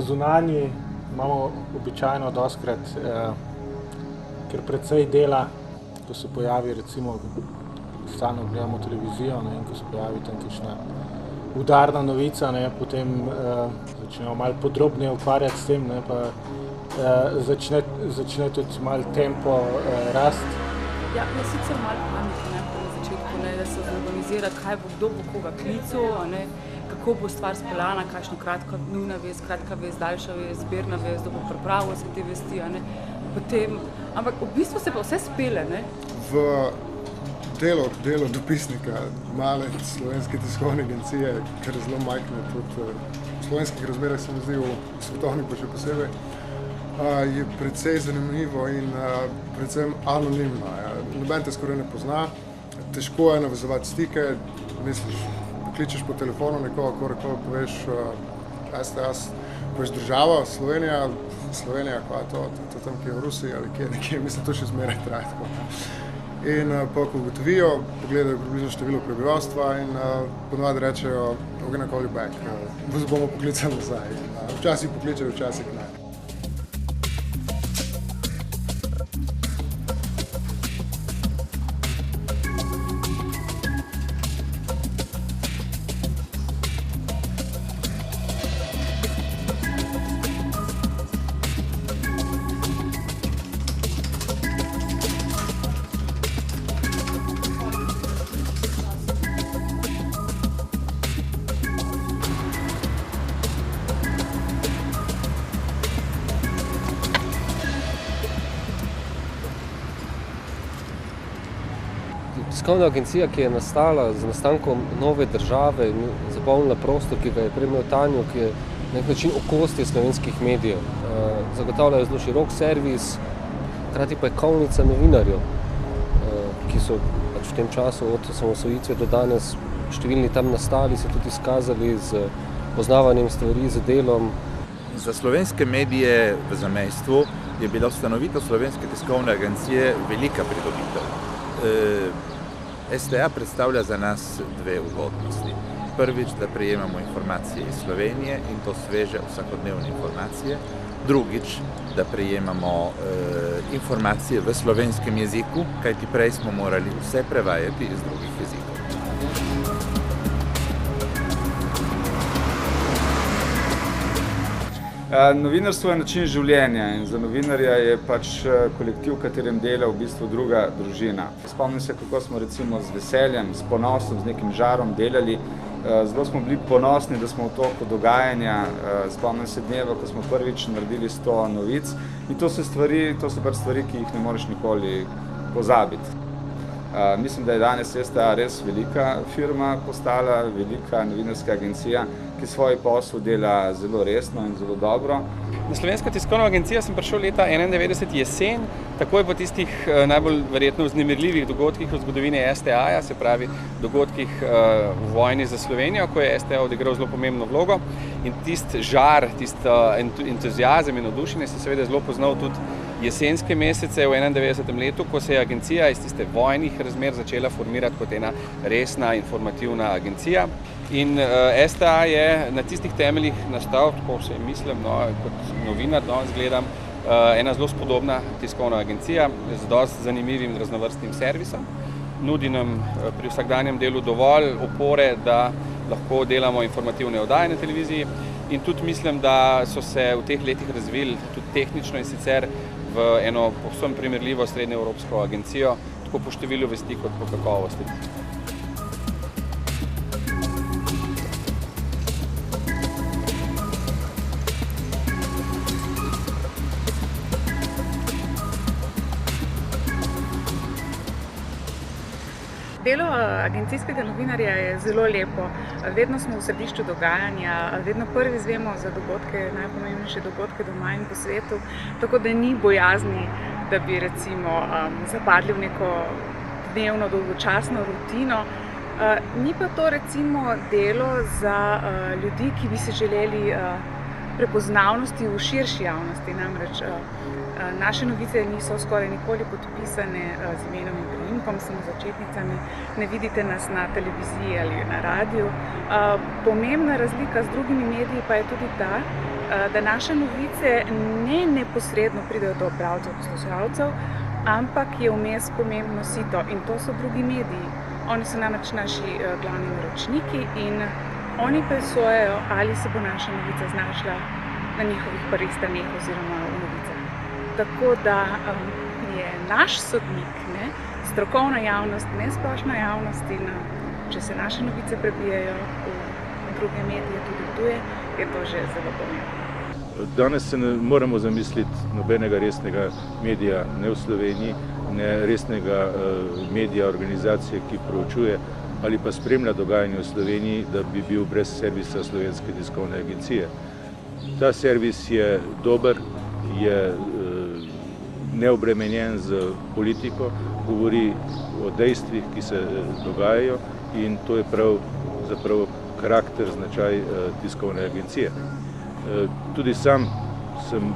zunanji imamo običajno doskrat, ker precej dela, ko se pojavi recimo, stalno gledamo televizijo, ne, in ko se pojavi tam kakšna udarna novica, ne, potem začnemo malo podrobneje ukvarjati s tem, ne, pa začne tudi malo tempo rasti. Ja, sicer malo panike, ne, na začetku, ne, da se organizira, kdo bo koga klical, ne, kako bo stvar speljana, kakšna kratka nujna vest, kratka vest, daljša vest, zbirna vest, da bo pripravil vse te vesti, ne, potem, ampak v bistvu se pa vse spele, ne. V delo dopisnika male slovenske tiskovne agencije, ker je zelo majhne, tudi v slovenskih razmerah se mi zdi, v svetovnih pa še posebej, je precej zanimivo in predvsem anonimno. Noben te skoraj ne pozna, težko je navezovati stike, misliš, pokličeš po telefonu nekoga, ko poveš STS, poveš država, Slovenija, kaj je to tam, ki je v Rusiji ali kje, mislim, to še zmeraj traje tako. In pa ko ugotovijo, pogledajo približno število prebivalstva in ponovadi rečejo, we're gonna call you back, vas bomo poklicali nazaj. Včasih pokličejo, včasih ne. Tiskovna agencija, ki je nastala z nastankom nove države in zapolnila prostor, ki ga je prej imel Tanjo, ki je na nek način okostje slovenskih medijev. Zagotavljajo zelo širok servis, hkrati pa je kolnica novinarjev, ki so pač v tem času od osamosvojitve do danes številni tam nastali, se tudi izkazali z poznavanjem stvari, z delom. Za slovenske medije v zamejstvu je bila ustanovitev Slovenske tiskovne agencije velika pridobitev. STA predstavlja za nas dve ugodnosti. Prvič, da prejemamo informacije iz Slovenije in to sveže vsakodnevne informacije. Drugič, da prejemamo informacije v slovenskem jeziku, kajti prej smo morali vse prevajati iz drugih jezikov. Novinarstvo je način življenja in za novinarja je pač kolektiv, v katerem dela v bistvu druga družina. Spomnim se, kako smo recimo z veseljem, s ponosom, z nekim žarom delali. Zelo smo bili ponosni, da smo v toku dogajanja. Spomnim se dneva, ko smo prvič naredili 100 novic. In to so pač stvari, ki jih ne moreš nikoli pozabiti. Mislim, da je danes STA res velika firma postala, velika novinarska agencija, ki svoj posel dela zelo resno in zelo dobro. Na Slovensko tiskovno agencijo sem prišel leta 1991 jesen, takoj po tistih najbolj verjetno vznemirljivih dogodkih v zgodovini STA-ja, se pravi dogodkih v vojni za Slovenijo, ko je STA odigral zelo pomembno vlogo. In tisti žar, tisti entuziazem in navdušenje se seveda zelo poznal tudi jesenske mesece v 91. letu, ko se je agencija iz tiste vojnih razmer začela formirati kot ena resna informativna agencija. In STA je na tistih temeljih nastal, tako se mislim, kot novinar danes gledam, ena zelo spodobna tiskovna agencija z dosti zanimivim in raznovrstnim servisom. Nudi nam pri vsakdanjem delu dovolj opore, da lahko delamo informativne oddaje na televiziji. In tudi mislim, da so se v teh letih razvili tudi tehnično in sicer v eno povsem primerljivo srednjeevropsko agencijo, tako po številu vesti kot po kakovosti. Delo agencijskega novinarja je zelo lepo. Vedno smo v središču dogajanja, vedno prvi izvemo za dogodke, najpomembnejše dogodke doma in po svetu, tako da ni bojazni, da bi recimo zapadli v neko dnevno, dolgočasno rutino. Ni pa to recimo delo za ljudi, ki bi se želeli prepoznavnosti v širši javnosti, namreč naše novice niso skoraj nikoli podpisane z imenom in priimkom, samo začetnicami. Ne vidite nas na televiziji ali na radiju. Pomembna razlika z drugimi mediji pa je tudi ta, da naše novice ne neposredno pridejo do bralcev, poslušalcev, ampak je vmes pomembno sito in to so drugi mediji. Oni so namreč naši glavni naročniki in oni presojajo, ali se bo naša novica znašla na njihovih prvih straneh oziroma v novicah. Tako da je naš sodnik, strokovna javnost, ne splošna javnost in če se naše novice prebijajo v druge medije, tudi tuje, je to že zelo pomembno. Danes se ne moremo zamisliti nobenega resnega medija, ne v Sloveniji, ne resnega medija, organizacije, ki proučuje ali pa spremlja dogajanje v Sloveniji, da bi bil brez servisa Slovenske tiskovne agencije. Ta servis je dober, je neobremenjen z politiko, govori o dejstvih, ki se dogajajo in to je zapravo karakter, značaj tiskovne agencije. Tudi sam sem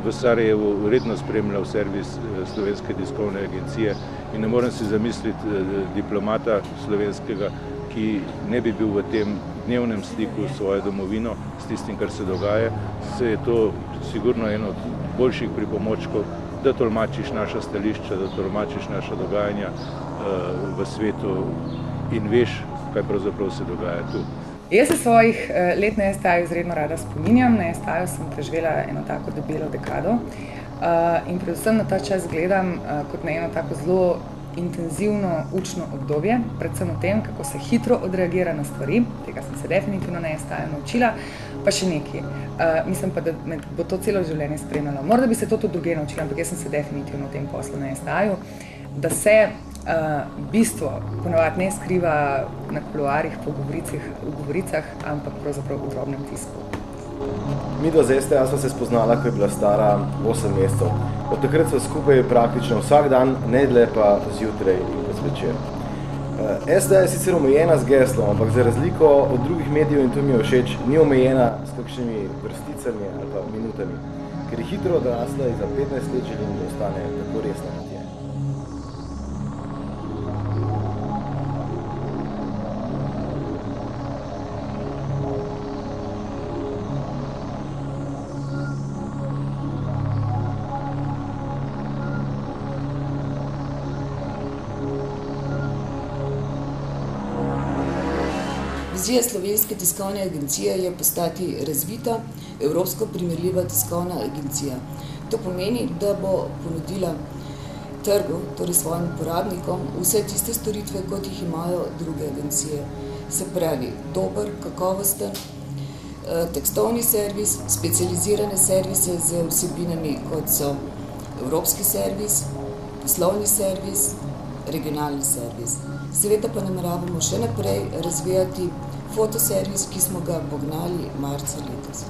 v Sarajevu redno spremljal servis Slovenske tiskovne agencije in ne morem si zamisliti diplomata slovenskega, ki ne bi bil v tem dnevnem stiku s svojo domovino, s tistim, kar se dogaja. Se je to sigurno eno od boljših pripomočkov, da tolmačiš naša stališča, da tolmačiš naša dogajanja v svetu in veš, kaj pravzaprav se dogaja tu. Jaz se svojih let na STA-ju izredno rada spominjam. Na STA-ju sem preživela eno tako debelo dekado in predvsem na ta čas gledam kot na eno tako zelo intenzivno učno obdobje, predvsem o tem, kako se hitro odreagira na stvari. Tega sem se definitivno na STA-ju naučila, pa še nekaj. Mislim pa, da me bo to celo življenje spremljalo. Morda bi se to tudi druge naučila, ampak jaz sem se definitivno v tem poslu na STA-ju, da se bistvo ponavadi ne skriva na kuloarjih, v govoricah, ampak pravzaprav v drobnem tisku. Midva z STA sva se spoznala, ko je bila stara 8 mesecev. Od takrat sva skupaj praktično vsak dan, ne dlje pa zjutraj in pa zvečer. STA je sicer omejena z geslom, ampak za razliko od drugih medijev, in to mi je všeč, ni omejena s kakšnimi vrsticami ali pa minutami, ker je hitro odrasla in za 15 let želim, da ostane tako resna kot je. Vizija Slovenske tiskovne agencije je postati razvita, evropsko primerljiva tiskovna agencija. To pomeni, da bo ponudila trgu, torej svojim uporabnikom, vse tiste storitve, kot jih imajo druge agencije. Se pravi, dober, kakovosten tekstovni servis, specializirane servise z vsebinami, kot so evropski servis, poslovni servis, regionalni servis. Seveda pa nameravamo še naprej razvijati fotoservis, ki smo ga pognali marca letos.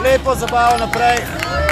Lepo zabavo naprej!